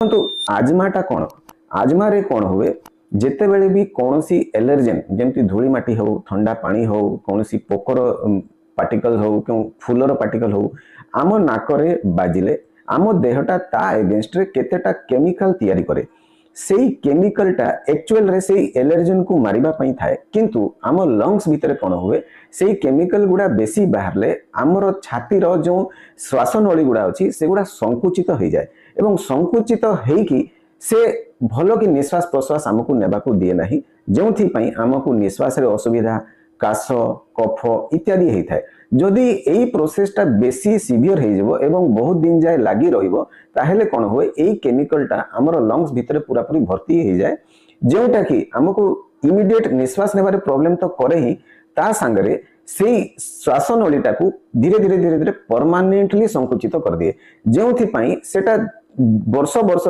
तो आजमाटा कौन आजमा रे कौन हुए जिते बेले भी कौन सी एलर्जेन जमती धूली माटी हो ठंडा पानी हो कौन सी पोकर पार्टिकल हो क्यों फूलर पार्टिकल हो आम नाकरे बाजिले आम देहटा ता एगेंस्ट रे केतेटा केमिकल तैयारी करे सेई केमिकल टा एक्चुअल रे सेई एलर्जेन को मारिबा पई थाए किंतु आम लंग्स भितरे कौन हुए सेई केमिकल गुडा बेसी बाहरले आमर छाती रो जो श्वासनली गुडा अछि से गुडा संकुचित हो जाए एवं संकुचित हेकी से भल कि निश्वास प्रश्वास आमको नेबाकू दिए नाही जोंथि पई आमको निश्वास रे असुविधा काश कफ इत्यादि होता है जदि यही प्रोसेसटा बेसी सीवियर हो एवं बहुत दिन जाए लगी रहा कौन हुए यही केमिकलटा आमर लंग्स भितर पूरा पूरी भर्ती हो जाए जोटा कि आमको इमिडिएट निश्वास नेबारे प्रॉब्लम तो करे ही ता सांगरे से श्वासनलीटा को धीरे धीरे धीरे धीरे परमानेंटली संकुचित कर दिए जो सेटा वर्ष वर्ष